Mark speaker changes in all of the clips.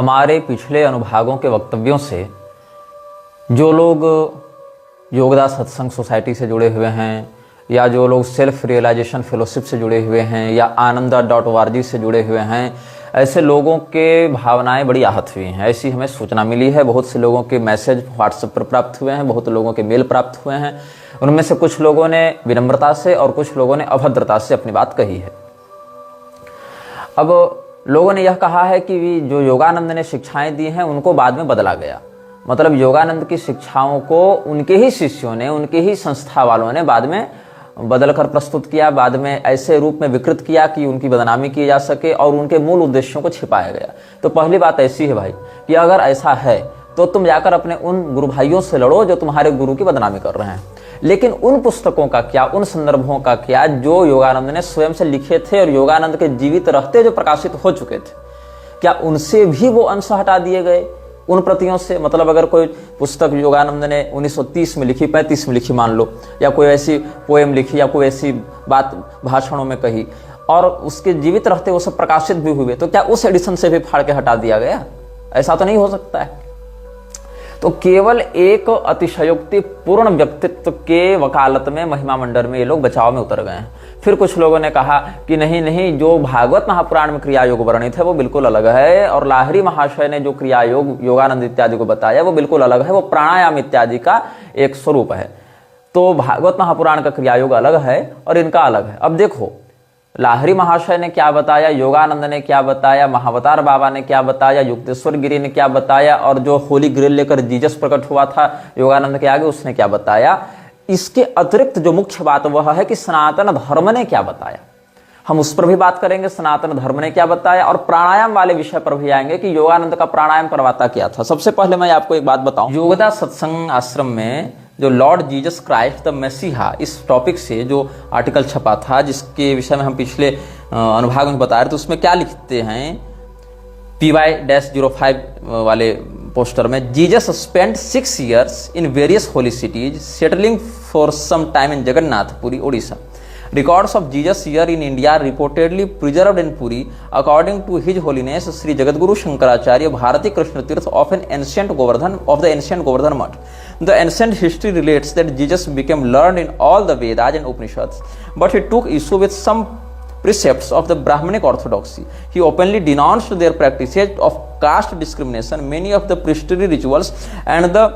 Speaker 1: हमारे पिछले अनुभागों के वक्तव्यों से जो लोग योगदास सत्संग सोसाइटी से जुड़े हुए हैं, या जो लोग सेल्फ रियलाइजेशन फेलोशिप से जुड़े हुए हैं, या आनंदा.org से जुड़े हुए हैं, ऐसे लोगों के भावनाएं बड़ी आहत हुई हैं। ऐसी हमें सूचना मिली है। बहुत से लोगों के मैसेज व्हाट्सएप पर प्राप्त हुए हैं, बहुत लोगों के मेल प्राप्त हुए हैं। उनमें से कुछ लोगों ने विनम्रता से और कुछ लोगों ने अभद्रता से अपनी बात कही है। अब लोगों ने यह कहा है कि जो योगानंद ने शिक्षाएं दी हैं उनको बाद में बदला गया। मतलब योगानंद की शिक्षाओं को उनके ही शिष्यों ने, उनके ही संस्था वालों ने बाद में बदल कर प्रस्तुत किया, बाद में ऐसे रूप में विकृत किया कि उनकी बदनामी की जा सके और उनके मूल उद्देश्यों को छिपाया गया। तो पहली बात ऐसी है भाई कि अगर ऐसा है तो तुम जाकर अपने उन गुरु भाइयों से लड़ो जो तुम्हारे गुरु की बदनामी कर रहे हैं। लेकिन उन पुस्तकों का क्या, उन संदर्भों का क्या जो योगानंद ने स्वयं से लिखे थे और योगानंद के जीवित रहते जो प्रकाशित हो चुके थे, क्या उनसे भी वो अंश हटा दिए गए उन प्रतियों से? मतलब अगर कोई पुस्तक योगानंद ने 1930 में लिखी, 35 में लिखी मान लो, या कोई ऐसी पोएम लिखी या कोई ऐसी बात भाषणों में कही और उसके जीवित रहते वो सब प्रकाशित भी हुए, तो क्या उस एडिशन से भी फाड़ के हटा दिया गया? ऐसा तो नहीं हो सकता है। तो केवल एक अतिशयोक्ति पूर्ण व्यक्तित्व के वकालत में महिमा मंडल में ये लोग बचाव में उतर गए हैं। फिर कुछ लोगों ने कहा कि नहीं नहीं, जो भागवत महापुराण में क्रिया योग वर्णित है वो बिल्कुल अलग है, और लाहिरी महाशय ने जो क्रिया योग योगानंद इत्यादि को बताया वो बिल्कुल अलग है, वो प्राणायाम इत्यादि का एक स्वरूप है। तो भागवत महापुराण का क्रिया योग अलग है और इनका अलग है। अब देखो, लाहिरी महाशय ने क्या बताया, योगानंद ने क्या बताया, महावतार बाबा ने क्या बताया, युक्तेश्वर गिरी ने क्या बताया, और जो होली ग्रेल लेकर जीसस प्रकट हुआ था योगानंद के आगे उसने क्या बताया। इसके अतिरिक्त जो मुख्य बात वह है कि सनातन धर्म ने क्या बताया। हम उस पर भी बात करेंगे, सनातन धर्म ने क्या बताया, और प्राणायाम वाले विषय पर भी आएंगे कि योगानंद का प्राणायाम करवाता क्या था। सबसे पहले मैं आपको एक बात बताऊं, योगदास सत्संग आश्रम में जो लॉर्ड जीसस क्राइस्ट द मसीहा, इस टॉपिक से जो आर्टिकल छपा था जिसके विषय में हम पिछले अनुभाग में बता रहे थे, तो उसमें क्या लिखते हैं PY-05 वाले पोस्टर में, Jesus spent 6 years in various holy cities settling for some time in Jagannathpuri, Odisha. Records of Jesus here in India are reportedly preserved in Puri according to His Holiness Sri Jagadguru Shankaracharya Bharati Krishna Tirth of the ancient Govardhan Mutt. The ancient history relates that Jesus became learned in all the Vedas and Upanishads, but he took issue with some precepts of the Brahmanic orthodoxy. He openly denounced their practices of caste discrimination, many of the priestly rituals, and the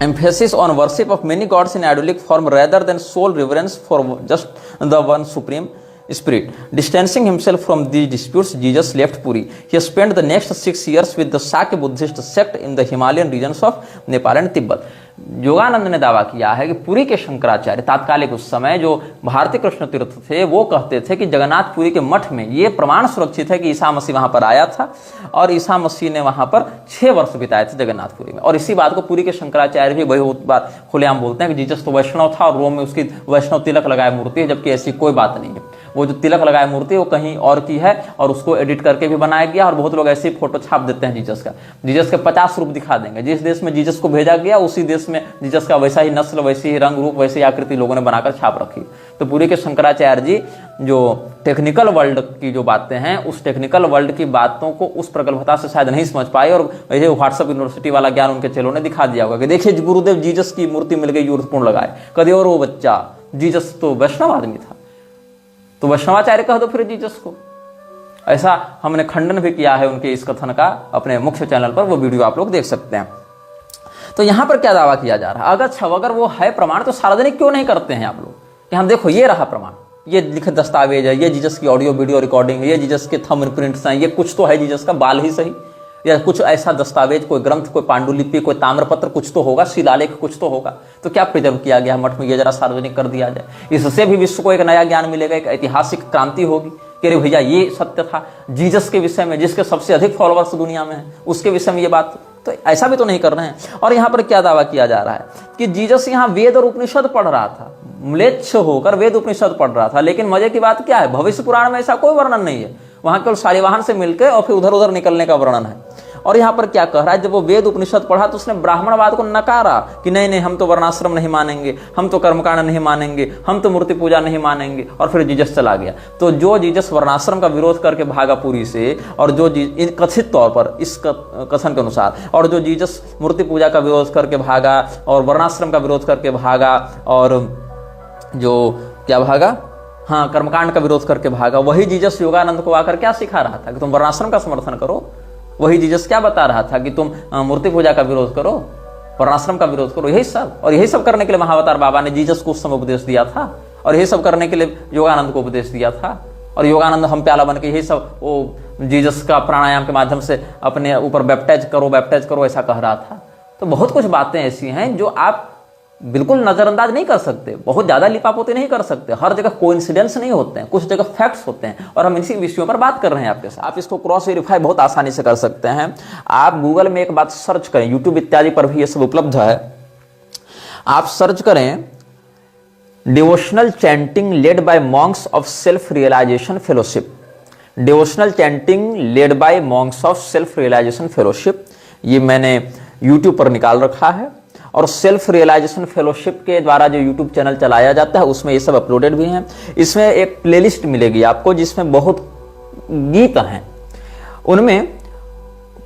Speaker 1: emphasis on worship of many gods in idolic form rather than sole reverence for just the one supreme spirit. Distancing himself from these disputes, Jesus left Puri. He spent the next 6 years with the Sakya Buddhist sect in the Himalayan regions of Nepal and Tibet. Yogananda ने दावा किया है कि पुरी के शंकराचार्य तात्कालिक उस समय जो भारती कृष्ण तीर्थ थे वो कहते थे कि जगन्नाथपुरी के मठ में ये प्रमाण सुरक्षित है कि ईसा मसीह वहां पर आया था और ईसा मसीह ने वहां पर 6 वर्ष बिताए थे जगन्नाथपुरी में। और इसी बात को पुरी के शंकराचार्य भी बहुत बार खुलेआम बोलते हैं कि जीसस तो वैष्णव था और रोम में उसकी वैष्णव तिलक लगाए मूर्ति है, जबकि ऐसी कोई बात नहीं है। वो जो तिलक लगाए मूर्ति वो कहीं और की है और उसको एडिट करके भी बनाया गया, और बहुत लोग ऐसी फोटो छाप देते हैं जीसस का। जीसस के 50 रूप दिखा देंगे। जिस देश में जीसस को भेजा गया उसी देश में जीसस का वैसा ही नस्ल, वैसी ही रंग रूप, वैसी आकृति लोगों ने बनाकर छाप रखी। तो पूरी के शंकराचार्य जी जो टेक्निकल वर्ल्ड की जो बातें हैं उस टेक्निकल वर्ल्ड की बातों को उस प्रगल्भता से शायद नहीं समझ पाए, और वैसे व्हाट्सएप यूनिवर्सिटी वाला ज्ञान उनके चेलों ने दिखा दिया होगा कि देखिए गुरुदेव जीसस की मूर्ति मिल गई, यूर्थपूर्ण लगाए कदे, और वो बच्चा जीसस तो वैष्णव आदमी था, तो वैष्णवाचार्य कह दो फिर जीसस को। ऐसा हमने खंडन भी किया है उनके इस कथन का अपने मुख्य चैनल पर, वो वीडियो आप लोग देख सकते हैं। तो यहां पर क्या दावा किया जा रहा है, अगर वो है प्रमाण तो सार्वजनिक क्यों नहीं करते हैं आप लोग कि हम देखो ये रहा प्रमाण, ये लिखित दस्तावेज है, ये जीसस की ऑडियो वीडियो रिकॉर्डिंग है, ये जीसस के थंब प्रिंट्स हैं, ये कुछ तो है जीसस का बाल ही सही, या कुछ ऐसा दस्तावेज, कोई ग्रंथ, कोई पांडुलिपि, कोई ताम्रपत्र कुछ तो होगा, शिलालेख कुछ तो होगा। तो क्या प्रिजर्व किया गया मठ में, ये जरा सार्वजनिक कर दिया जाए। इससे भी विश्व को एक नया ज्ञान मिलेगा, एक ऐतिहासिक क्रांति होगी कि अरे भैया ये सत्य था जीसस के विषय में, जिसके सबसे अधिक फॉलोअर्स दुनिया में है उसके विषय में ये बात। तो ऐसा भी तो नहीं कर रहे हैं। और यहाँ पर क्या दावा किया जा रहा है कि जीसस यहाँ वेद और उपनिषद पढ़ रहा था, म्लेच्छ होकर वेद उपनिषद पढ़ रहा था। लेकिन मजे की बात क्या है, भविष्य पुराण में ऐसा कोई वर्णन नहीं है, वहां केवल शालिवाहन से मिलकर और फिर उधर उधर निकलने का वर्णन है। और यहाँ पर क्या कह रहा है, जब वो वेद उपनिषद पढ़ा तो उसने ब्राह्मणवाद को नकारा कि नहीं नहीं, हम तो वर्णाश्रम नहीं मानेंगे, हम तो कर्मकांड नहीं मानेंगे, हम तो मूर्ति पूजा नहीं मानेंगे, और फिर जीसस चला गया। तो जो जीसस वर्णाश्रम का विरोध करके भागा पुरी से, और जो कथित तौर पर इस कथन के अनुसार, और जो जीसस मूर्ति पूजा का विरोध करके भागा और वर्णाश्रम का विरोध करके भागा और जो क्या भागा, हाँ, कर्मकांड का विरोध करके भागा, वही जीसस योगानंद को आकर क्या सिखा रहा था कि तुम वर्णाश्रम का समर्थन करो। वही जीसस क्या बता रहा था कि तुम मूर्ति पूजा का विरोध करो, वर्णाश्रम का विरोध करो, यही सब। और यही सब करने के लिए महाअवतार बाबा ने जीसस को उस समय उपदेश दिया था, और यही सब करने के लिए योगानंद को उपदेश दिया था। और योगानंद हम प्याला बन के यही सब वो जीसस का प्राणायाम के माध्यम से अपने ऊपर बैप्टाइज करो ऐसा कह रहा था। तो बहुत कुछ बातें ऐसी हैं जो आप बिल्कुल नजरअंदाज नहीं कर सकते, बहुत ज्यादा लिपापोती नहीं कर सकते। हर जगह कोइंसिडेंस नहीं होते हैं, कुछ जगह फैक्ट्स होते हैं, और हम इसी विषयों पर बात कर रहे हैं आपके साथ। आप इसको क्रॉस वेरीफाई बहुत आसानी से कर सकते हैं। आप गूगल में एक बात सर्च करें, यूट्यूब इत्यादि पर भी ये सब उपलब्ध है। आप सर्च करें devotional chanting led by monks of self realization fellowship. Devotional chanting led by monks of self realization fellowship, ये मैंने यूट्यूब पर निकाल रखा है। और सेल्फ रियलाइजेशन फेलोशिप के द्वारा जो यूट्यूब चैनल चलाया जाता है उसमें ये सब अपलोडेड भी हैं। इसमें एक प्लेलिस्ट मिलेगी आपको जिसमें बहुत गीत हैं। उनमें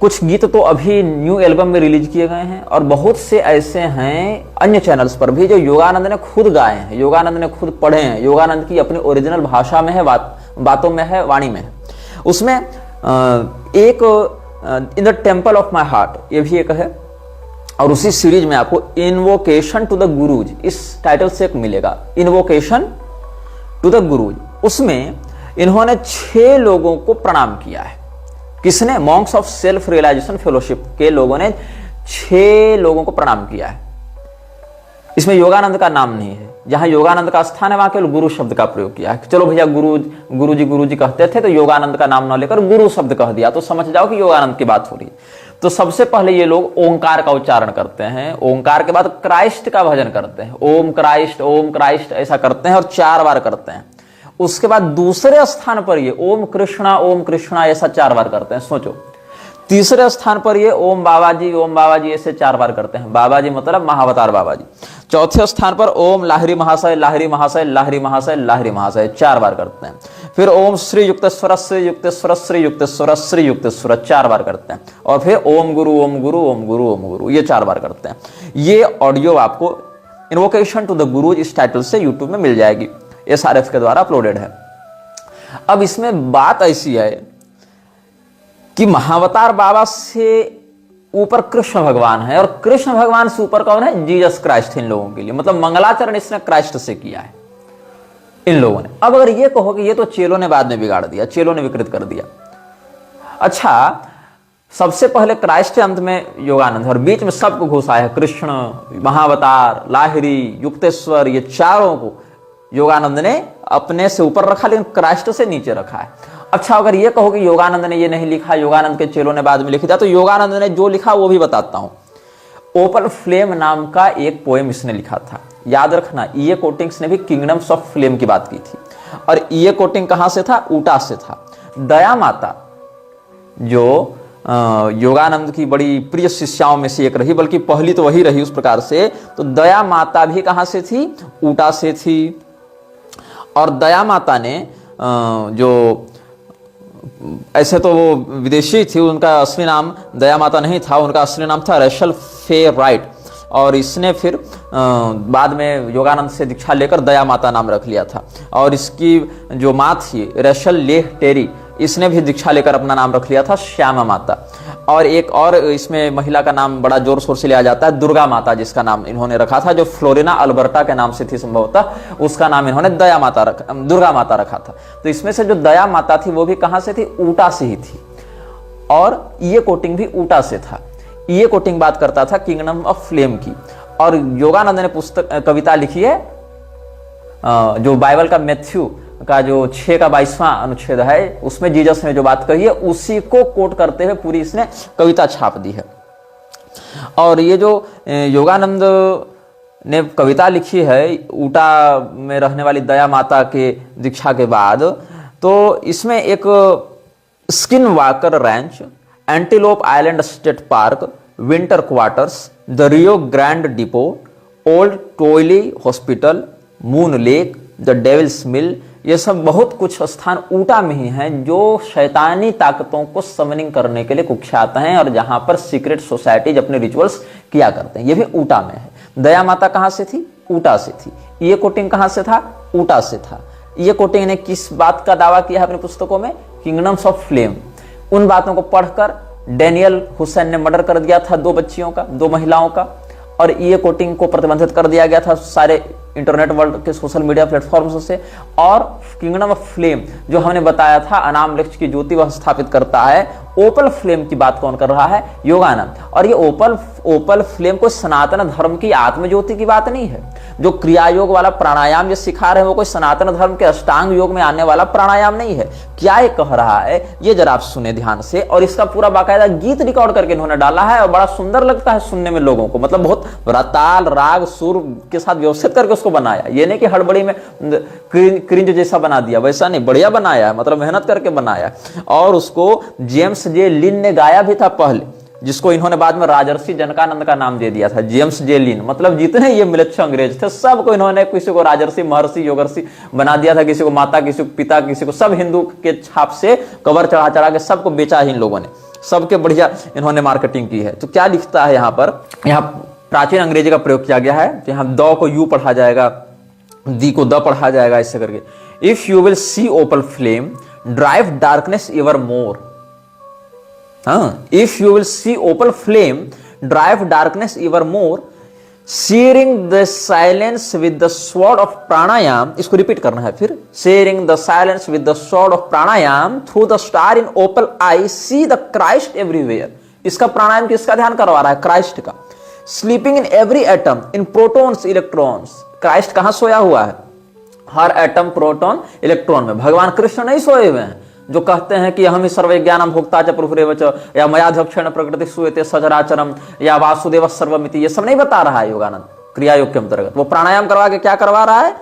Speaker 1: कुछ गीत तो अभी न्यू एल्बम में रिलीज किए गए हैं, और बहुत से ऐसे हैं अन्य चैनल्स पर भी जो योगानंद ने खुद गाए हैं, योगानंद ने खुद पढ़े हैं, योगानंद की अपनी ओरिजिनल भाषा में है, बातों में है, वाणी में है। उसमें एक in the temple of my heart, ये भी एक है। और उसी सीरीज में आपको इन्वोकेशन टू द गुरुज, इस टाइटल से एक मिलेगा, इन्वोकेशन टू द गुरुज। उसमें इन्होंने 6 लोगों को प्रणाम किया है। किसने? Monks of self realization fellowship के लोगों ने 6 लोगों को प्रणाम किया है। इसमें योगानंद का नाम नहीं है। जहां योगानंद का स्थान है वहां केवल गुरु शब्द का प्रयोग किया है। चलो भैया गुरु जी कहते थे तो योगानंद का नाम न लेकर गुरु शब्द कह दिया, तो समझ जाओ कि योगानंद की बात हो रही है। तो सबसे पहले ये लोग ओंकार का उच्चारण करते हैं, ओंकार के बाद क्राइस्ट का भजन करते हैं, ओम क्राइस्ट ऐसा करते हैं और 4 बार करते हैं। उसके बाद दूसरे स्थान पर ये ओम कृष्णा ऐसा 4 बार करते हैं। सोचो, तीसरे स्थान पर ये ओम बाबा जी ऐसे 4 बार करते हैं। बाबा जी मतलब महाअवतार बाबा जी। चौथे स्थान पर ओम लाहिरी महाशय 4 बार करते हैं। फिर ओम श्री युक्तेश्वर 4 बार करते हैं। और फिर ओम गुरु ये 4 बार करते हैं। ये ऑडियो आपको इन्वोकेशन टू द गुरु इस टाइटल से यूट्यूब में मिल जाएगी, SRF के द्वारा अपलोडेड है। अब इसमें बात ऐसी है कि महाअवतार बाबा से ऊपर कृष्ण भगवान है, और कृष्ण भगवान से ऊपर कौन है? Jesus Christ. इन लोगों के लिए मतलब मंगलाचरण इसने क्राइस्ट से किया है इन लोगों ने। अब अगर ये कहो कि ये तो चेलों ने बाद में बिगाड़ दिया, चेलों ने विकृत कर दिया। अच्छा, सबसे पहले क्राइस्ट है, अंत में योगानंद, और बीच में सबको घुसाया है। कृष्ण, महाअवतार, लाहिरी, युक्तेश्वर, ये चारों को योगानंद ने अपने से ऊपर रखा, लेकिन क्राइस्ट से नीचे रखा है। अच्छा, अगर ये कहो कि योगानंद ने ये नहीं लिखा, योगानंद के चेलों ने बाद में लिख दिया, तो योगानंद ने जो लिखा वो भी बताता हूं। ओपन फ्लेम नाम का एक पोएम इसने लिखा था। याद रखना, E.A. कोटिंग्स ने भी किंगडम्स ऑफ फ्लेम की बात की थी, और E.A. कोटिंग कहां से था? ऊटा से था। दया माता जो योगानंद की बड़ी प्रिय शिष्याओं में से एक रही, बल्कि पहली तो वही रही उस प्रकार से, तो दया माता भी कहां से थी? ऊटा से थी। और दया माता ने जो ऐसे तो वो विदेशी थी, उनका असली नाम दया माता नहीं था, उनका असली नाम था रेशल फे राइट, और इसने फिर बाद में योगानंद से दीक्षा लेकर दया माता नाम रख लिया था। और इसकी जो माँ थी रेशल लेह टेरी, इसने भी दीक्षा लेकर अपना नाम रख लिया था श्यामा माता। और एक और इसमें महिला का नाम बड़ा जोर शोर से लिया जाता है, दुर्गा माता, जिसका नाम इन्होंने रखा था, जो फ्लोरिना अल्बर्टा के नाम से थी संभवतः, उसका नाम इन्होंने दुर्गा माता रखा था। तो इसमें से जो दया माता थी वो भी कहां से थी? ऊटा से ही थी। और ये कोटिंग भी ऊटा से था। ये कोटिंग बात करता था किंगडम ऑफ फ्लेम की। और योगानंद ने कविता लिखी है जो बाइबल का मैथ्यू का जो 6 का 22वां अनुच्छेद है, उसमें जीसस ने जो बात कही है उसी को कोट करते हुए पूरी इसने कविता छाप दी है। और ये जो योगानंद ने कविता लिखी है ऊटा में रहने वाली दया माता के दीक्षा के बाद, तो इसमें एक Skinwalker Ranch Antelope Island State Park, Winter Quarters, the Rio Grande Depot, Old Tooele Hospital, Moon Lake, the Devil's Mill, ये सब बहुत कुछ स्थान ऊटा में ही हैं जो शैतानी ताकतों को समनिंग करने के लिए कुख्यात हैं और जहां पर सीक्रेट सोसाइटीज अपने रिचुअल्स किया करते हैं। ये भी ऊटा में है। दया माता कहां से थी? ऊटा से थी। ये कोटिंग कहां से था? ऊटा से था। ये कोटिंग ने किस बात का दावा किया है अपनी पुस्तकों में? Kingdoms of flame. उन बातों को पढ़कर डेनियल हुसैन ने मर्डर कर दिया था 2 बच्चियों का, 2 महिलाओं का, और ये कोटिंग को प्रतिबंधित कर दिया गया था सारे इंटरनेट वर्ल्ड के सोशल मीडिया प्लेटफॉर्म्स से। और किंगडम ऑफ फ्लेम जो हमने बताया था अनाम लक्ष्य की ज्योति वह स्थापित करता है, ओपल फ्लेम की बात कौन कर रहा है? योगानंद। और ये ओपल फ्लेम कोई सनातन धर्म की आत्म ज्योति की बात नहीं है। जो क्रिया योग वाला प्राणायाम ये सिखा रहे हैं वो कोई सनातन धर्म के अष्टांग योग में आने वाला प्राणायाम नहीं है। क्या ये कह रहा है ये जरा आप सुने ध्यान से, और इसका पूरा बाकायदा गीत रिकॉर्ड करके इन्होंने डाला है और बड़ा सुंदर लगता है सुनने में लोगों को। मतलब बहुत ताल राग सुर के साथ व्यवस्थित करके उसको बनाया। ये नहीं कि हड़बड़ी में क्रिंज जैसा बना दिया, वैसा नहीं, बढ़िया बनाया है, मतलब मेहनत करके बनाया। और उसको जेम्स जे लिन ने गाया भी था पहले, जिसको इन्होंने बाद में राजर्षि जनकानंद का नाम दे दिया था। जेम्स जे लिन। मतलब जितने ये मिलच्छ अंग्रेज थे सबको इन्होंने किसी को राजर्षि, महर्षि, योगर्षि बना दिया था, किसी को माता, किसी को पिता, किसी को सब हिंदू के छाप से कवर चढ़ा चढ़ा के सबको बेचा इन लोगों ने। सबके बढ़िया इन्होंने मार्केटिंग की है। तो क्या लिखता है यहाँ पर? यहाँ प्राचीन अंग्रेजी का प्रयोग किया गया है। यहाँ द को यू पढ़ा जाएगा, दी को द पढ़ा जाएगा, ऐसे करके। If you will see opal flame drive darkness ever more. If you will see opal flame, drive darkness ever more, searing the silence with the sword of pranayam। इसको repeat करना है फिर। searing the silence with the sword of pranayam, through the star in opal eye, see the Christ everywhere। इसका प्राणायाम किसका ध्यान करवा रहा है? क्राइस्ट का। sleeping in every atom, in protons, electrons। Christ कहां सोया हुआ है? हर एटम, प्रोटॉन, इलेक्ट्रॉन में। भगवान कृष्ण नहीं सोए हुए हैं जो कहते हैं कि हम ही सर्वज्ञानम भोक्ता च प्रभुरेव च, या मयाध्यक्षेण प्रकृति सूयते सचराचरम, या वासुदेव सर्वमिति। ये सब नहीं बता रहा है योगानंद क्रिया योग के अंतर्गत। वो प्राणायाम करवा के क्या करवा रहा है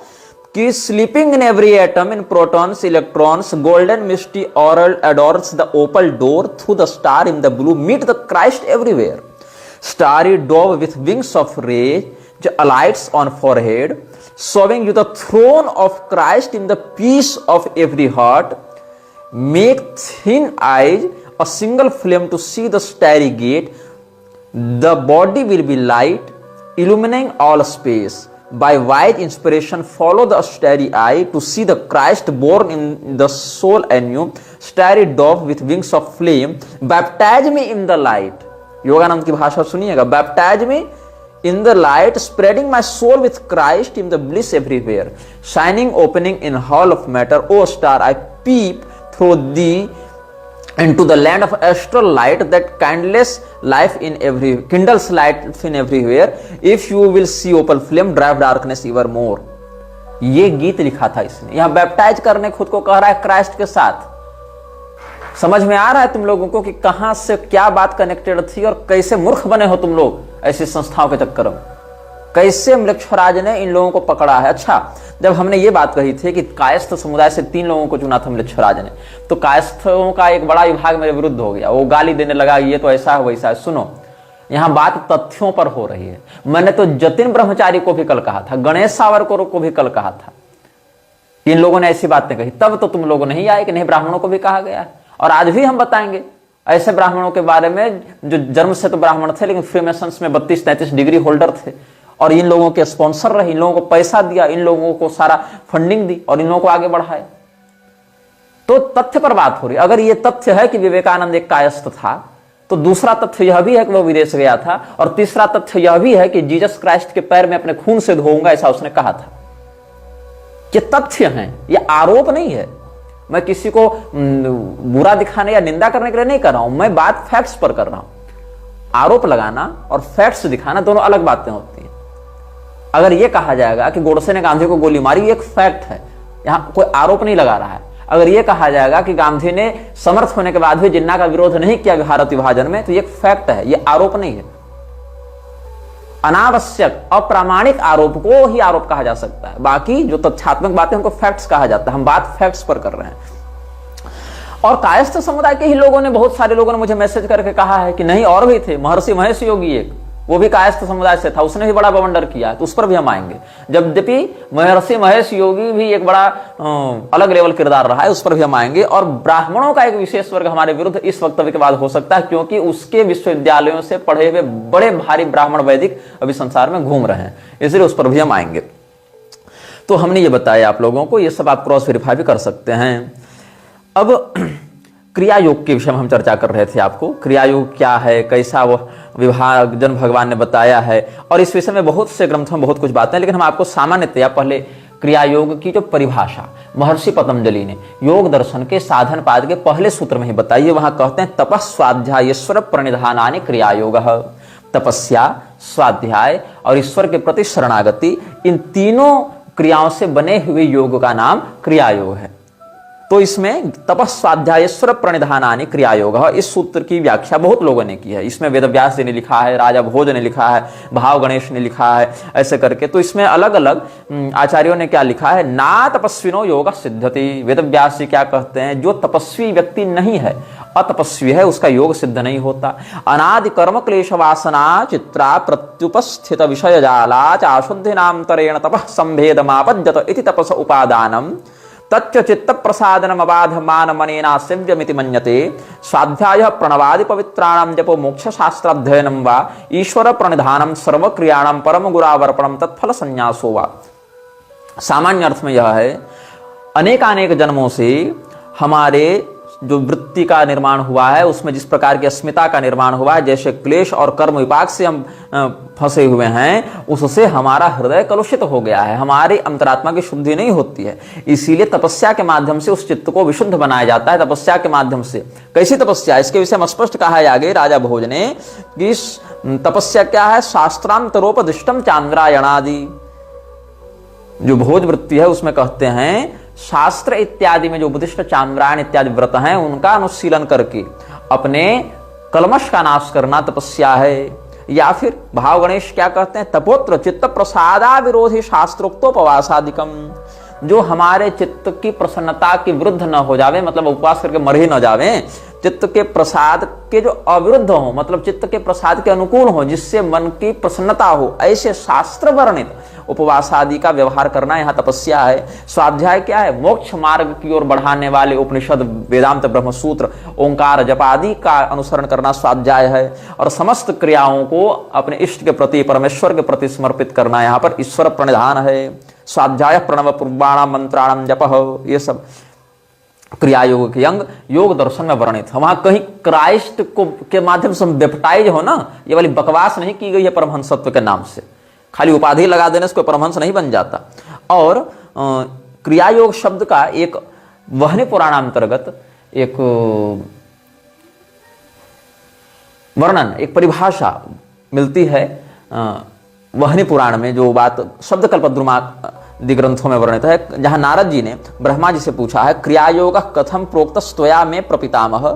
Speaker 1: कि sleeping in every atom, in protons, electrons, golden misty aural adores the opal door, through the star in the blue meet the Christ everywhere. Starry dove with wings of rays alights on forehead, showing you the throne of Christ in the peace of every heart। Make thin eyes a single flame to see the starry gate। The body will be light, illumining all space। By wise inspiration follow the starry eye to see the Christ born in the soul anew। Starry dove with wings of flame, baptize me in the light। Yogananda की भाषा सुनिएगा। Baptize me in the light, spreading my soul with Christ in the bliss everywhere। Shining opening in hall of matter, O star, I peep through thee into the land of astral light that kindles life in everywhere। If you will see opal flame, drive darkness evermore। ये गीत लिखा था इसने। यहां baptise करने खुद को कह रहा है क्राइस्ट के साथ। समझ में आ रहा है तुम लोगों को कि कहां से क्या बात कनेक्टेड थी और कैसे मूर्ख बने हो तुम लोग ऐसी संस्थाओं के चक्कर में। कैसे मृक्षराज ने इन लोगों को पकड़ा है। अच्छा, जब हमने ये बात कही थी कि कायस्थ समुदाय से 3 लोगों को चुना था मृक्षराज ने, तो कायस्थों का एक बड़ा विभाग मेरे विरुद्ध हो गया। वो गाली देने लगा, ये तो ऐसा है वैसा है। सुनो, यहां बात तथ्यों पर हो रही है। मैंने तो जतिन ब्रह्मचारी को भी कल कहा था, गणेश सावरकर को भी कल कहा था, इन लोगों ने ऐसी बातें कही। तब तो तुम लोगों नहीं आए कि नहीं ब्राह्मणों को भी कहा गया है। और आज भी हम बताएंगे ऐसे ब्राह्मणों के बारे में जो जन्म से तो ब्राह्मण थे लेकिन फ्रीमेसन्स में 32-33 डिग्री होल्डर थे, और इन लोगों के स्पॉन्सर रहे, इन लोगों को पैसा दिया, इन लोगों को सारा फंडिंग दी और इन लोगों को आगे बढ़ाए। तो तथ्य पर बात हो रही। अगर ये तथ्य है कि विवेकानंद एक कायस्थ था, तो दूसरा तथ्य यह भी है कि वह विदेश गया था, और तीसरा तथ्य यह भी है कि जीसस क्राइस्ट के पैर में अपने खून से धोऊंगा, ऐसा उसने कहा था। ये तथ्य हैं, ये आरोप नहीं है। मैं किसी को बुरा दिखाने या निंदा करने के लिए नहीं कर रहा हूं, मैं बात फैक्ट्स पर कर रहा हूं। आरोप लगाना और फैक्ट्स दिखाना दोनों अलग बातें होती हैं। अगर यह कहा जाएगा कि गोडसे ने गांधी को गोली मारी, एक फैक्ट है, यहां कोई आरोप नहीं लगा रहा है। अगर यह कहा जाएगा कि गांधी ने समर्थ होने के बाद भी जिन्ना का विरोध नहीं किया भारत विभाजन में, तो यह फैक्ट है, यह आरोप नहीं है। अनावश्यक अप्रामाणिक आरोप को ही आरोप कहा जा सकता है, बाकी जो तथ्यात्मक बातें उनको फैक्ट्स कहा जाता है। हम बात फैक्ट्स पर कर रहे हैं। और कायस्थ समुदाय के ही लोगों ने, बहुत सारे लोगों ने मुझे मैसेज करके कहा है कि नहीं और भी थे, महर्षि महेश योगी एक, वो भी कायस्थ समुदाय से था, उसने भी बड़ा बवंडर किया, तो उस पर भी हम आएंगे। यद्यपि महर्षि महेश योगी भी एक बड़ा अलग लेवल किरदार रहा है, उस पर भी हम आएंगे। और ब्राह्मणों का एक विशेष वर्ग हमारे विरुद्ध इस वक्तव्य के बाद हो सकता है, क्योंकि उसके विश्वविद्यालयों से पढ़े हुए बड़े भारी ब्राह्मण वैदिक अभी संसार में घूम रहे हैं, इसलिए उस पर भी हम आएंगे। तो हमने ये बताया आप लोगों को, ये सब आप क्रॉस वेरीफाई भी कर सकते हैं। अब क्रिया योग के विषय में हम चर्चा कर रहे थे आपको, क्रिया योग क्या है, कैसा वो विभाजन भगवान ने बताया है, और इस विषय में बहुत से ग्रंथों में बहुत कुछ बातें हैं, लेकिन हम आपको सामान्यतया पहले क्रिया योग की जो परिभाषा महर्षि पतंजलि ने योग दर्शन के साधन पाद के पहले सूत्र में ही बताई है। वहां कहते हैं तपः स्वाध्याय ईश्वर प्रणिधानानि क्रिया योग। तपस्या, स्वाध्याय और ईश्वर के प्रति शरणागति, इन तीनों क्रियाओं से बने हुए योग का नाम क्रिया योग है। तो इसमें तपः स्वाध्यायेश्वर प्रणिधानानि क्रिया योग, इस सूत्र की व्याख्या बहुत लोगों ने की है। इसमें वेदव्यास जी ने लिखा है, राजा भोज ने लिखा है, भाव गणेश ने लिखा है, ऐसे करके। तो इसमें अलग अलग आचार्यों ने क्या लिखा है, ना तपस्विनो योग सिद्धति। वेदव्यास जी क्या कहते हैं, जो तपस्वी व्यक्ति नहीं है, अतपस्वी है, उसका योग सिद्ध नहीं होता। अनादि कर्म क्लेश वासना चित्रा प्रत्युपस्थित विषय जाला चाशुद्धि नामतरेण तपः संभेदमापद्यत इति तपस उपादानम तच्च चित्त प्रसादनम अबाध मान मनेना सेव्यमिति मन्यते। स्वाध्याय प्रणवादि पवित्राणाम जपो मोक्ष शास्त्राध्ययनम वा ईश्वर प्रणिधानम सर्व क्रियाणाम परम गुरावर्पणम तत्फल संन्यासो वा। सामान्य अर्थ में यह है, अनेकानेक जन्मों से हमारे जो वृत्ति का निर्माण हुआ है, उसमें जिस प्रकार की अस्मिता का निर्माण हुआ है, जैसे क्लेश और कर्म विपाक से हम फंसे हुए हैं, उससे हमारा हृदय कलुषित हो गया है, हमारी अंतरात्मा की शुद्धि नहीं होती है। इसीलिए तपस्या के माध्यम से उस चित्त को विशुद्ध बनाया जाता है। तपस्या के माध्यम से, कैसी तपस्या, इसके विषय में स्पष्ट कहा है आगे राजा भोज ने कि तपस्या क्या है, शास्त्रांतरोपदिष्टम चांद्रायणादि। जो भोज वृत्ति है उसमें कहते हैं शास्त्र इत्यादि में जो उपदिष्ट चांद्रायण इत्यादि व्रत हैं, उनका अनुशीलन करके अपने कलमश का नाश करना तपस्या है। या फिर भाव गणेश क्या कहते हैं, तपोत्र चित्त प्रसादा विरोधी शास्त्रोक्तोपवासादिकम। जो हमारे चित्त की प्रसन्नता के विरुद्ध न हो जावे, मतलब उपवास करके मर ही न जावे, चित्त के प्रसाद के जो अविरुद्ध हो, मतलब चित्त के प्रसाद के अनुकूल हो, जिससे मन की प्रसन्नता हो, ऐसे शास्त्र वर्णित उपवास आदि का व्यवहार करना यहाँ तपस्या है। स्वाध्याय क्या है, मोक्ष मार्ग की ओर बढ़ाने वाले उपनिषद, वेदांत, ब्रह्मसूत्र, ओंकार, जप आदि का अनुसरण करना स्वाध्याय है। और समस्त क्रियाओं को अपने इष्ट के प्रति, परमेश्वर के प्रति समर्पित करना यहाँ पर ईश्वर प्रणिधान है। स्वाध्याय प्रणव पूर्वाणाम मंत्राणाम जप, ये सब क्रिया योग के अंग योग दर्शन में वर्णित है। वहां कहीं क्राइस्ट को के माध्यम से बेप्टाइज हो ना, ये वाली बकवास नहीं की गई है परमहंसत्व के नाम से, खाली उपाधि लगा देने से कोई परमहंस नहीं बन जाता। और क्रिया योग शब्द का एक वहनी पुराणांतर्गत एक वर्णन, एक परिभाषा मिलती है वहनी पुराण में, जो बात शब्द कल्पद्रुमादि ग्रंथों में वर्णित है, जहां नारद जी ने ब्रह्मा जी से पूछा है, क्रिया योग कथम प्रोक्त स्वया में प्रपितामह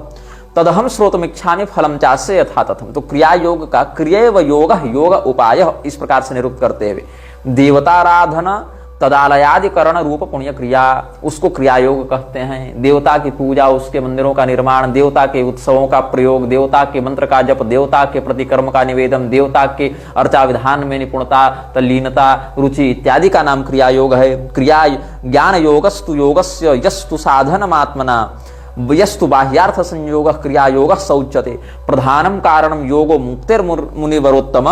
Speaker 1: तदहम श्रोतमिच्छामि फलम चास्य यथा तथम। तो क्रिया योग का क्रियैव योग योग उपाय इस प्रकार से निरूपित करते हुए, देवताराधना तदालयादिकरण रूप पुण्य क्रिया, उसको क्रिया योग कहते हैं। देवता की पूजा, उसके मंदिरों का निर्माण, देवता के उत्सवों का प्रयोग, देवता के मंत्र का जप, देवता के प्रति कर्म का निवेदन, देवता के अर्चा विधान में निपुणता, तल्लीनता, रुचि इत्यादि का नाम क्रिया योग है। क्रिया ज्ञान योगस्तु योगस्य यस्तु साधनमात्मना यस्तु बाह्यार्थ संयोग क्रिया योग सौच्यते। प्रधानम कारणम योगो मुक्तिर्मुनिवरोत्तम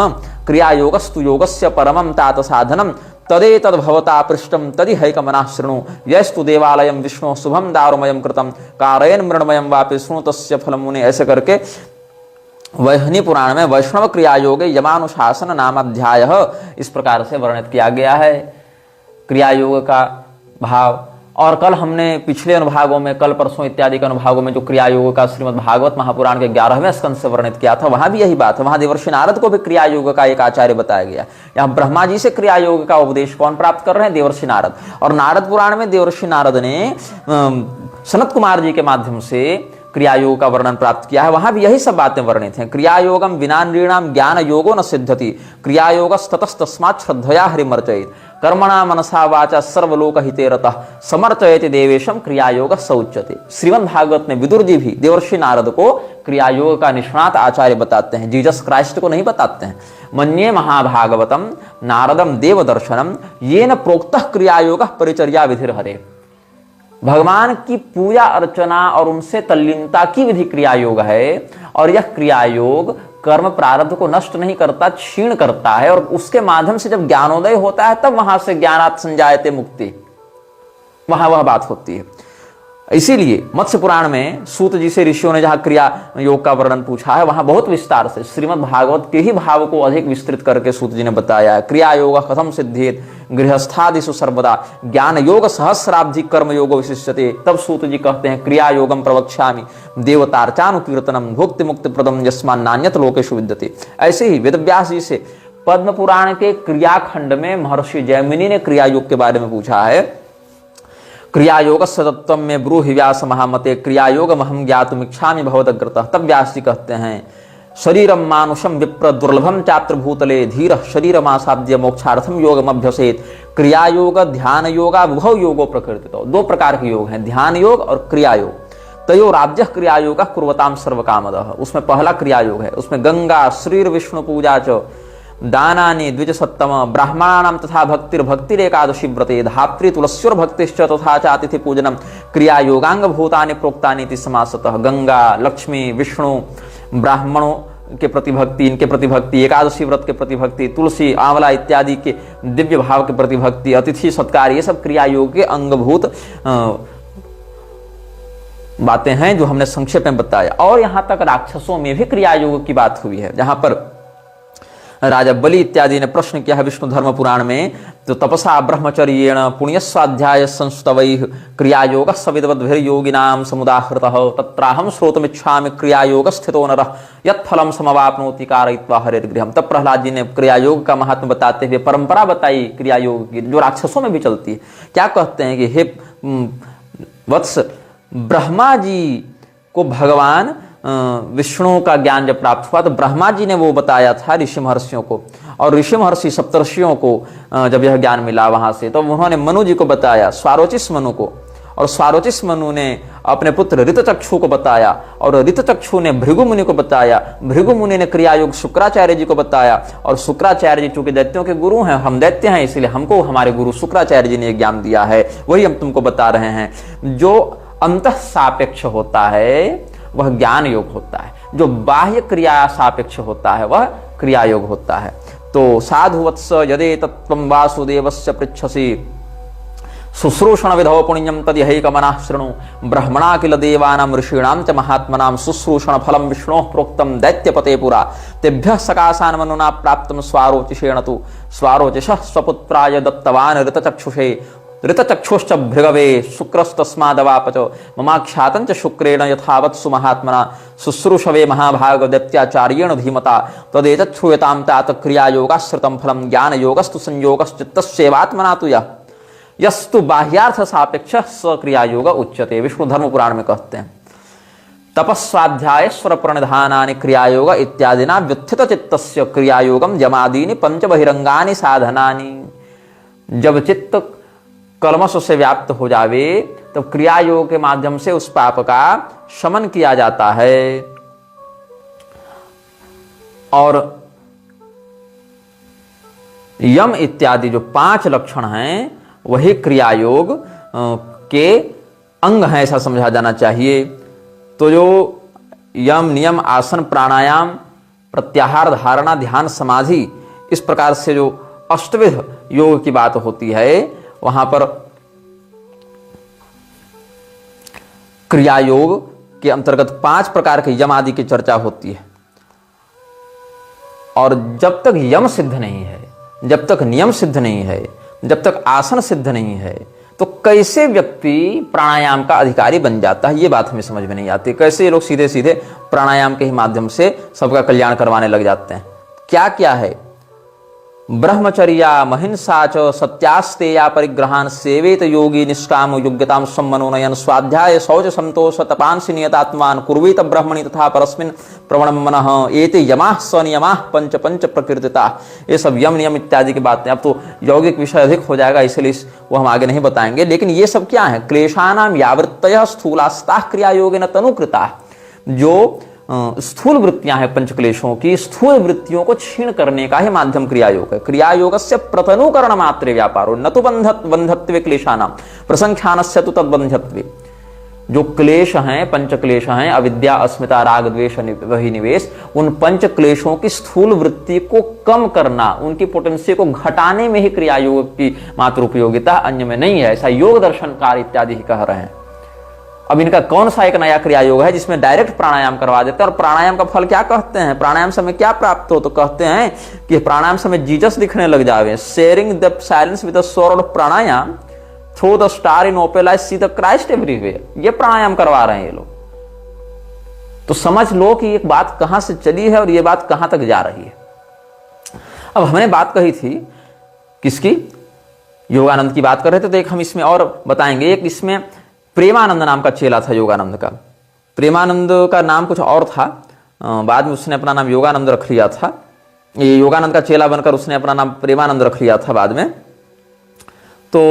Speaker 1: क्रिया योगस्तु योगस्य परमं तात साधनम तदेतद् भवता पृष्टम तदि हैकमनः शृणु यस्तु देवालयं विष्णु शुभम दारुमयं कृतं कारयन् मृण्मयं वापि शृणु तस्य फलं मुने। ऐसे करके वहनी पुराण में वैष्णव क्रिया योग यमानुशासन नाम अध्याय इस प्रकार से वर्णित किया गया है क्रिया योग का भाव। और कल हमने पिछले अनुभागों में, कल परसों इत्यादि के अनुभागों में जो क्रिया योग का श्रीमद् भागवत महापुराण के 11वें स्कंद से वर्णित किया था, वहां भी यही बात है। वहां देवर्षि नारद को भी क्रिया योग का एक आचार्य बताया गया। यहाँ ब्रह्मा जी से क्रिया योग का उपदेश कौन प्राप्त कर रहे हैं? देवर्षि नारद। और नारद पुराण में देवर्षि नारद ने सनत कुमार जी के माध्यम से क्रिया योग का वर्णन प्राप्त किया है, वहां भी यही सब बातें वर्णित हैं। क्रिया योगम विना नृणाम ज्ञान योगो न सिद्धति, क्रिया योग ततस्तस्मात् श्रद्धया हरिमर्चयेत्, कर्मणा मनसा वाचा सर्वलोक हिते रतः समर्चयति देवेशम क्रिया योग सौच्यते। श्रीमद् भागवत में विदुर जी भी देवर्षि नारद को क्रिया योग का निष्णात आचार्य बताते हैं, जीसस क्राइस्ट को नहीं बताते हैं। मन्ये महाभागवतम नारदम देव दर्शनम येन प्रोक्तः क्रिया योग परिचर्या विधिर हरे। भगवान की पूजा अर्चना और उनसे तल्लीनता की विधि क्रिया योग है, और यह क्रिया योग कर्म प्रारब्ध को नष्ट नहीं करता, क्षीण करता है, और उसके माध्यम से जब ज्ञानोदय होता है तब वहां से ज्ञानात् संजायते मुक्ति, वहां वह बात होती है। इसीलिए मत्स्य पुराण में सूत जी से ऋषियों ने जहां क्रिया योग का वर्णन पूछा है, वहां बहुत विस्तार से श्रीमद् भागवत के ही भाव को अधिक विस्तृत करके सूत जी ने बताया है। क्रिया योग कथम सिद्धेत गृहस्थादिषु सर्वदा ज्ञान योग सहस्राब्धि कर्म योग विशिष्यते। तब सूत जी कहते हैं क्रिया योगम प्रवक्ष्यामि देवतार्चानुकीर्तनम भुक्ति मुक्ति प्रदम यस्मान् नान्यत लोकेषु विद्यते। ऐसे ही वेदव्यास जी से पद्म पुराण के क्रियाखंड में महर्षि जैमिनी ने क्रिया योग के बारे में पूछा है। क्रिया योग सतत्व में ब्रूहि व्यास महामते क्रिया योग महम ज्ञातुम इच्छामि भवदग्रतः। तब व्यास जी कहते हैं शरीरम मानुषम विप्र दुर्लभम चात्र भूतले धीर शरीरमासाद्य मोक्षार्थम योगमभ्यसेत। क्रिया योग ध्यान योगा विभव योगो प्रकृतितो। दो प्रकार के योग हैं, ध्यान योग और क्रिया योग। तयो राज्य क्रिया योग कुर्वताम सर्वकामदः। उसमें पहला क्रिया योग है, उसमें गंगा श्रीर विष्णु पूजा च दानानि द्विज सत्तम ब्राह्मणानां तथा भक्तिर एकादशी व्रते धात्री तुलस्योर भक्तिश्च तथा च अतिथि पूजनम क्रिया योगांग भूतानि प्रोक्तानि इति समासतः। गंगा लक्ष्मी विष्णु ब्राह्मणों के प्रति भक्ति, इनके प्रति भक्ति, एकादशी व्रत के प्रति भक्ति, तुलसी आंवला इत्यादि के दिव्य भाव के प्रति भक्ति, अतिथि सत्कार, ये सब क्रिया योग के अंगभूत बातें हैं जो हमने संक्षेप में बताया। और यहां तक राक्षसों में भी क्रिया योग की बात हुई है, जहां पर राजा बलि इत्यादि ने प्रश्न किया है विष्णु धर्म पुराण में, तो तपसा ब्रह्मचर्येण पुण्य स्वाध्याय संस्तवैः क्रिया योग सविद्वद्भिर्योगिनां समुदाहृतः तत्राहम श्रोतुमिच्छामि क्रिया योग स्थितो नरः यत्फलम समवाप्नोति कारयित्वा हरिर्गृहम्। तब प्रहलाद जी ने क्रिया योग का महत्व बताते हुए परंपरा बताई क्रिया योग की, जो राक्षसों में भी चलती है। क्या कहते हैं कि हे वत्स, ब्रह्मा जी को भगवान विष्णु का ज्ञान जब प्राप्त हुआ तो ब्रह्मा जी ने वो बताया था ऋषि महर्षियों को, और ऋषि महर्षि सप्तर्षियों को जब यह ज्ञान मिला वहां से, तो उन्होंने मनु जी को बताया, स्वारोचिस मनु को, और स्वारोचिस मनु ने अपने पुत्र ऋतचक्षु को बताया, और ऋतचक्षु ने भृगु मुनि को बताया, भृगु मुनि ने क्रिया योग शुक्राचार्य जी को बताया, और शुक्राचार्य जी चूंकि दैत्यों के गुरु हैं, हम दैत्य हैं, इसलिए हमको हमारे गुरु शुक्राचार्य जी ने ज्ञान दिया है, वही हम तुमको बता रहे हैं। जो अंतः सापेक्ष होता है वह ज्ञान योग होता है, जो बाह्य क्रिया सापेक्ष होता है वह क्रिया योग होता है। तो साधुवत्स यदे तत्त्वं वासुदेवस्य पृच्छसि शुश्रूषण विधौ पुण्यम तदिहैकमनः शृणु ब्रह्मणा किल देवानां ऋषीणां च महात्मनां शुश्रूषण फलं विष्णोः प्रोक्तं दैत्यपते पुरा तेभ्यः सकाशान् मनुना प्राप्तं स्वारोचिषेण तु स्वारोचिषः स्वपुत्राय दत्तवान् ऋतचक्षुषे ऋतचक्षुश्च भृगवे शुक्रस्तस्मादवापच ममाख्यातञ्च शुक्रेण यथावत्सु महात्मना शुश्रूषवे महाभाग दैत्याचार्येण धीमता तदेतच्छ्रूयतां तात क्रियायोगाश्रितं फलं ज्ञानयोगस्तु संयोगश्चित्तस्यैवात्मना तु यस्तु बाह्यार्थ सापेक्ष स क्रियायोग उच्यते। विष्णु धर्म पुराण में कहते हैं तपस्वाध्यायेश्वर प्रणिधानानि क्रियायोग इत्यादिना व्युत्थित चित्तस्य क्रियायोगम यमादीनि पंच बहिरंगानि साधनानि। जब चित्त कलमश से व्याप्त हो जावे तब तो क्रिया योग के माध्यम से उस पाप का शमन किया जाता है। और यम इत्यादि जो 5 लक्षण हैं वही क्रिया योग के अंग हैं, ऐसा समझा जाना चाहिए। तो जो यम नियम आसन प्राणायाम प्रत्याहार धारणा ध्यान समाधि इस प्रकार से जो अष्टविध योग की बात होती है, वहां पर क्रिया योग के अंतर्गत 5 प्रकार के यम आदि की चर्चा होती है। और जब तक यम सिद्ध नहीं है, जब तक नियम सिद्ध नहीं है, जब तक आसन सिद्ध नहीं है, तो कैसे व्यक्ति प्राणायाम का अधिकारी बन जाता है, ये बात हमें समझ में नहीं आती। कैसे ये लोग सीधे सीधे प्राणायाम के ही माध्यम से सबका कल्याण करवाने लग जाते हैं। क्या क्या है ब्रह्मचर्या महिंसा च सत्यास्तेया परिग्रहान सेवेत योगी निष्काम योग्यताम सम्मनोनयन स्वाध्याय शौच संतोष तपांसि नियतात्मान कुर्वीत ब्रह्मणि तथा परस्मिन् प्रवणम मनः एते यमाः सनियमाः पंच पंच प्रकृतिता। ये सब यम नियम इत्यादि की बातें, अब तो यौगिक विषय अधिक हो जाएगा इसलिए वो हम आगे नहीं बताएंगे, लेकिन ये सब क्या है? क्लेशानाम यावृत्तयः स्थूलास्ताः क्रिया योगेन तनुकृता। जो स्थूल वृत्तियां हैं पंचक्लेशों की, स्थूल वृत्तियों को क्षीण करने का ही माध्यम क्रिया योग है। क्रिया योगस्य प्रतनुकरण मात्रे व्यापारो न तो बंधत्वे क्लेशानाम प्रसंख्यानस्य तो तद्बंधत्वे। जो क्लेश हैं, पंचक्लेश हैं, अविद्या अस्मिता राग द्वेष वही निवेश, उन पंच क्लेशों की स्थूल वृत्ति को कम करना, उनकी पोटेंसी को घटाने में ही क्रिया योग की मात्र उपयोगिता, अन्य में नहीं है, ऐसा योग दर्शनकार इत्यादि ही कह रहे हैं। अब इनका कौन सा एक नया क्रिया योग है जिसमें डायरेक्ट प्राणायाम करवा देते हैं? और प्राणायाम का फल क्या कहते हैं? प्राणायाम से हमें क्या प्राप्त हो? तो कहते हैं कि प्राणायाम से हमें जीसस दिखने लग जावे। Sharing the silence with the sword of pranayama through the star in open I see the Christ everywhere. ये प्राणायाम करवा रहे हैं ये लोग। तो समझ लो कि एक बात कहां से चली है और ये बात कहां तक जा रही है। अब हमने बात कही थी किसकी? योगानंद की बात कर रहे थे, तो एक हम इसमें और बताएंगे। एक इसमें प्रेमानंद नाम का चेला था योगानंद का। प्रेमानंद का नाम कुछ और था, बाद में उसने अपना नाम योगानंद रख लिया था। ये योगानंद का चेला बनकर उसने अपना नाम प्रेमानंद रख लिया था बाद में। तो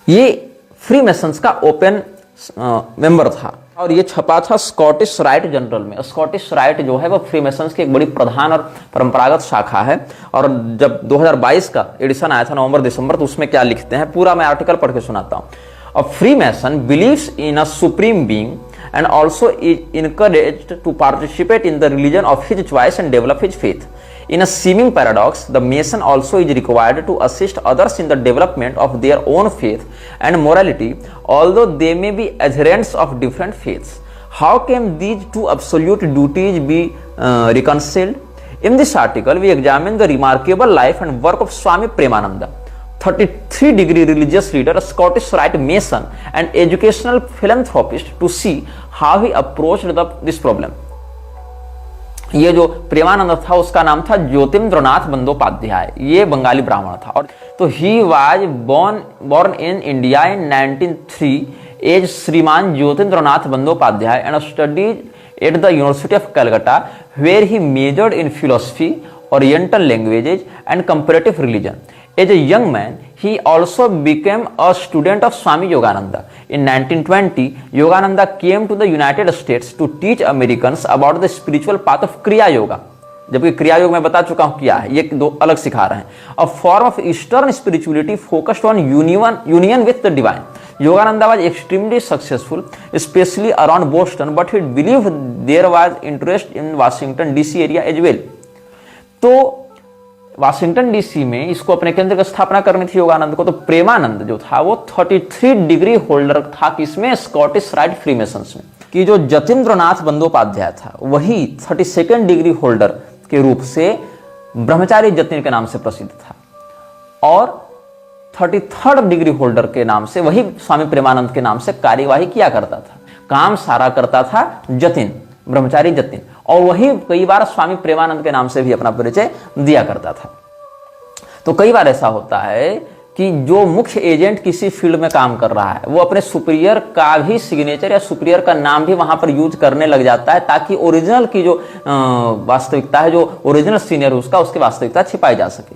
Speaker 1: ये फ्री मेसन्स का ओपन मेंबर था और ये छपा था स्कॉटिश राइट जनरल में। स्कॉटिश राइट जो है वो फ्री मेसन्स की एक बड़ी प्रधान और परंपरागत शाखा है। और जब 2022 का एडिशन आया था नवंबर दिसंबर, तो उसमें क्या लिखते हैं, पूरा मैं आर्टिकल पढ़ के सुनाता हूं। A free mason believes in a supreme being and also is encouraged to participate in the religion of his choice and develop his faith. In a seeming paradox, the Mason also is required to assist others in the development of their own faith and morality, although they may be adherents of different faiths. How can these two absolute duties be reconciled? In this article, we examine the remarkable life and work of Swami Premananda, 33-degree religious leader, a Scottish Rite Mason, and educational philanthropist, to see how he approached this problem. ये जो प्रेमानंद था उसका नाम था ज्योतिन्द्रनाथ बंदोपाध्याय। ये बंगाली ब्राह्मण था। और तो he was born in India in 1903 as Shriman Jyotindranath Bandyopadhyay and studied at the University of Calcutta, where he majored in philosophy, Oriental languages and comparative religion. As a young man, he also became a student of Swami Yogananda. In 1920, Yogananda came to the United States to teach Americans about the spiritual path of Kriya Yoga. जबकि क्रिया योग मैं बता चुका हूं क्या है, ये दो अलग सिखा रहे हैं। A form of Eastern spirituality focused on union with the divine. Yogananda was extremely successful, especially around Boston, but he believed there was interest in Washington DC area as well. तो वाशिंगटन डीसी में इसको अपने केंद्र की स्थापना करनी थी योगानंद को। तो प्रेमानंद जो था वो 33 डिग्री होल्डर था किसमें? स्कॉटिश राइट फ्रीमेसन्स में। कि जो जतीन्द्रनाथ बंदोपाध्याय था वही 32nd डिग्री होल्डर के रूप से ब्रह्मचारी जतिन के नाम से प्रसिद्ध था, और 33rd डिग्री होल्डर के नाम से वही स्वामी प्रेमानंद के नाम से कार्यवाही किया करता था। काम सारा करता था जतिन, ब्रह्मचारी जतिन, और वही कई बार स्वामी प्रेमानंद के नाम से भी अपना परिचय दिया करता था। तो कई बार ऐसा होता है कि जो मुख्य एजेंट किसी फील्ड में काम कर रहा है वो अपने सुपीरियर का भी सिग्नेचर या सुपीरियर का नाम भी वहां पर यूज करने लग जाता है, ताकि ओरिजिनल की जो वास्तविकता है, जो ओरिजिनल सीनियर उसका, उसकी वास्तविकता छिपाई जा सके।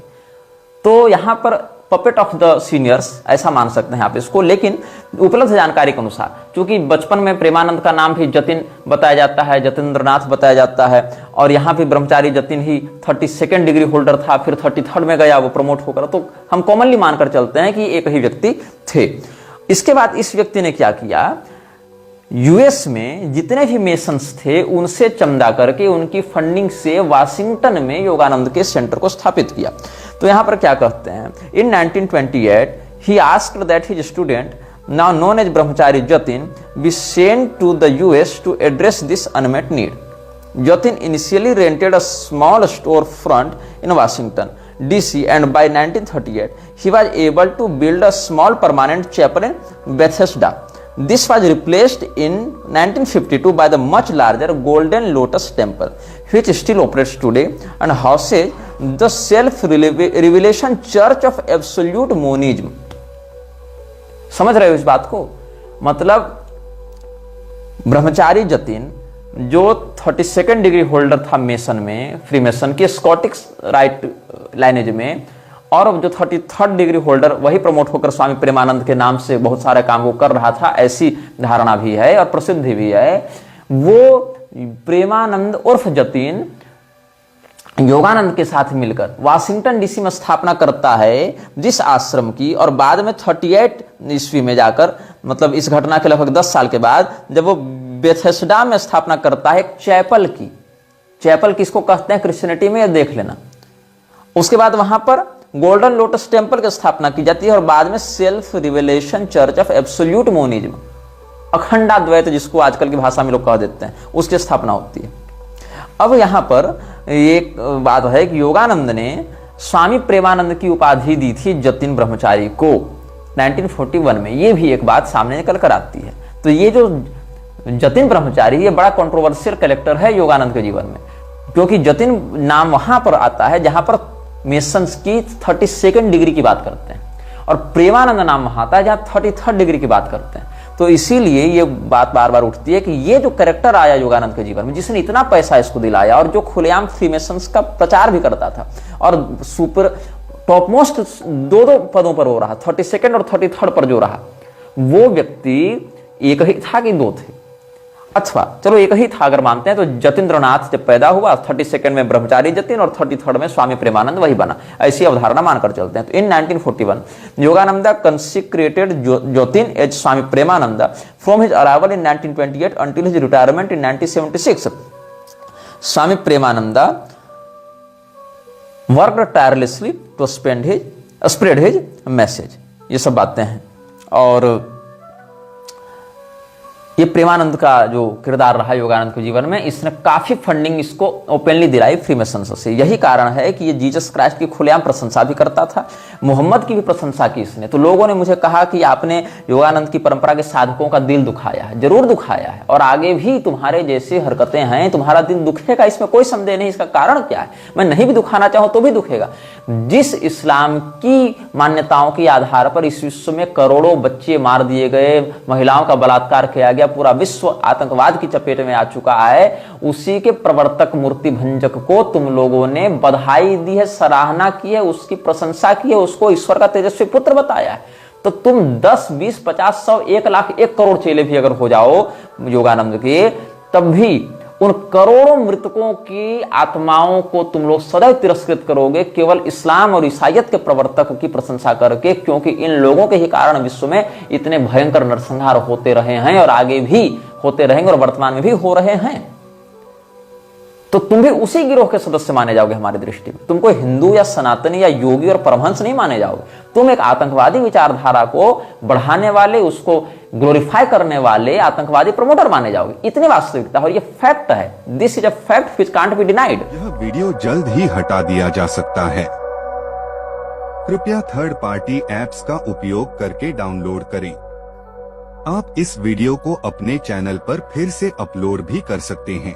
Speaker 1: तो यहां पर पपेट ऑफ द सीनियर्स ऐसा मान सकते हैं आप इसको। लेकिन उपलब्ध जानकारी के अनुसार, क्योंकि बचपन में प्रेमानंद का नाम भी जतिन बताया जाता है, जतीन्द्रनाथ बताया जाता है, और यहाँ भी ब्रह्मचारी जतिन ही 32nd डिग्री होल्डर था, फिर 33rd में गया वो प्रमोट होकर, तो हम कॉमनली मानकर चलते हैं कि एक ही व्यक्ति थे। इसके बाद इस व्यक्ति ने क्या किया, यूएस में जितने भी मेसन्स थे उनसे चंदा करके उनकी फंडिंग से वाशिंगटन में योगानंद के सेंटर को स्थापित किया। तो यहां पर क्या कहते हैं, in 1928 he asked that his student now known as Brahmachari Jatin be sent to the US to address this unmet need. Jatin initially rented a small store front in Washington DC, and by 1938 he was able to build a small permanent chapel in Bethesda. This was replaced in 1952 by the much larger Golden Lotus Temple, which still operates today and houses the self revelation church of absolute monism. समझ रहे हो इस बात को? मतलब ब्रह्मचारी जतिन जो 32nd degree holder था mason में, फ्री मेसन के स्कॉटिक राइट लाइनेज में, और जो 33rd डिग्री होल्डर वही प्रमोट होकर स्वामी प्रेमानंद के नाम से बहुत सारे काम वो कर रहा था, ऐसी धारणा भी है और प्रसिद्धि भी है। वो प्रेमानंद उर्फ जतीन योगानंद के साथ मिलकर वाशिंगटन डीसी में स्थापना करता है जिस आश्रम की, और बाद में 38 ईस्वी में जाकर, मतलब इस घटना के लगभग 10 साल के बाद, जब वो बेथेस्डा में स्थापना करता है एक चैपल की। चैपल किसको कहते हैं क्रिश्चियनिटी में, ये देख लेना। उसके बाद वहां पर गोल्डन लोटस टेम्पल की स्थापना की जाती है, और बाद में self revelation church of absolute monism, अखंडाद्वैत जिसको आजकल की भाषा में लोग कह देते हैं, उसकी स्थापना होती है। अब यहां पर एक बात है कि योगानंद ने स्वामी प्रेमानंद की उपाधि दी थी जतिन ब्रह्मचारी को 1941 में। ये भी एक बात सामने निकल कर आती है। तो ये जो जतिन ब्रह्मचारी, ये बड़ा कंट्रोवर्शियल कैरेक्टर है योगानंद के जीवन में, क्योंकि जतिन नाम वहां पर आता है जहां पर मेसन्स की 32nd डिग्री की बात करते हैं, और प्रेमानंद नाम वहां आता है जहां 33rd डिग्री की बात करते हैं। तो इसीलिए ये बात बार बार उठती है कि ये जो कैरेक्टर आया योगानंद के जीवन में, जिसने इतना पैसा इसको दिलाया और जो खुलेआम फ्रीमेसन्स का प्रचार भी करता था, और सुपर टॉप मोस्ट दो पदों पर वो रहा, 32nd और 33rd पर जो रहा, वो व्यक्ति एक ही था कि दो थे? अथवा चलो एक ही था अगर मानते हैं, तो जतीन्द्रनाथ जब पैदा हुआ 32nd में ब्रह्मचारी जतिन और 33rd में स्वामी प्रेमानंद वही बना, ऐसी अवधारणा मानकर चलते हैं। तो in 1941 Yogananda consecrated Jatin as Swami Premananda from his arrival in 1928 until his retirement in 1976। Swami Premananda worked tirelessly to spread his message. ये सब बातें हैं। और ये प्रेमानंद का जो किरदार रहा योगानंद के जीवन में, इसने काफी फंडिंग इसको ओपनली दिलाई फ्रीमेसन्स से। यही कारण है कि ये जीसस क्राइस्ट की खुलेआम प्रशंसा भी करता था, मोहम्मद की भी प्रशंसा की इसने। तो लोगों ने मुझे कहा कि आपने योगानंद की परंपरा के साधकों का दिल दुखाया है। जरूर दुखाया है, और आगे भी तुम्हारे जैसे हरकतें हैं, तुम्हारा दिल दुखेगा, इसमें कोई संदेह नहीं। इसका कारण क्या है? मैं नहीं भी दुखाना चाहूं तो भी दुखेगा। जिस इस्लाम की मान्यताओं के आधार पर इस विश्व में करोड़ों बच्चे मार दिए गए, महिलाओं का बलात्कार किया गया, पूरा विश्व आतंकवाद की चपेट में आ चुका है, उसी के प्रवर्तक मूर्ति भंजक को तुम लोगों ने बधाई दी है, सराहना की है, उसकी प्रशंसा की है, उसको ईश्वर का तेजस्वी पुत्र बताया है। तो तुम 10, 20, 50, 100, 1 लाख, 1 करोड़ चेले भी अगर हो जाओ योगानंद के, तब भी उन करोड़ों मृतकों की आत्माओं को तुम लोग सदैव तिरस्कृत करोगे, केवल इस्लाम और ईसाइयत के प्रवर्तक की प्रशंसा करके, क्योंकि इन लोगों के ही कारण विश्व में इतने भयंकर नरसंहार होते रहे हैं, और आगे भी होते रहेंगे, और वर्तमान में भी हो रहे हैं। तो तुम भी उसी गिरोह के सदस्य माने जाओगे हमारी दृष्टि में। तुम कोई हिंदू या सनातनी या योगी और परमहंस नहीं माने जाओगे। तुम एक आतंकवादी विचारधारा को बढ़ाने वाले, उसको ग्लोरीफाई करने वाले आतंकवादी प्रमोटर माने जाओगे। इतनी वास्तविकता, और ये फैक्ट है। This is a fact which can't be denied.
Speaker 2: यह वीडियो जल्द ही हटा दिया जा सकता है। कृपया थर्ड पार्टी एप्स का उपयोग करके डाउनलोड करें। आप इस वीडियो को अपने चैनल पर फिर से अपलोड भी कर सकते हैं।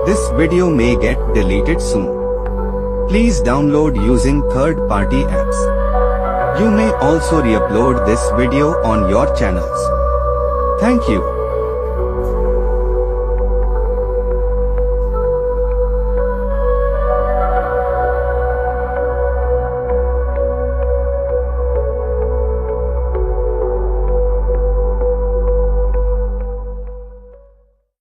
Speaker 2: This video may get deleted soon. Please download using third-party apps. You may also re-upload this video on your channels. Thank you.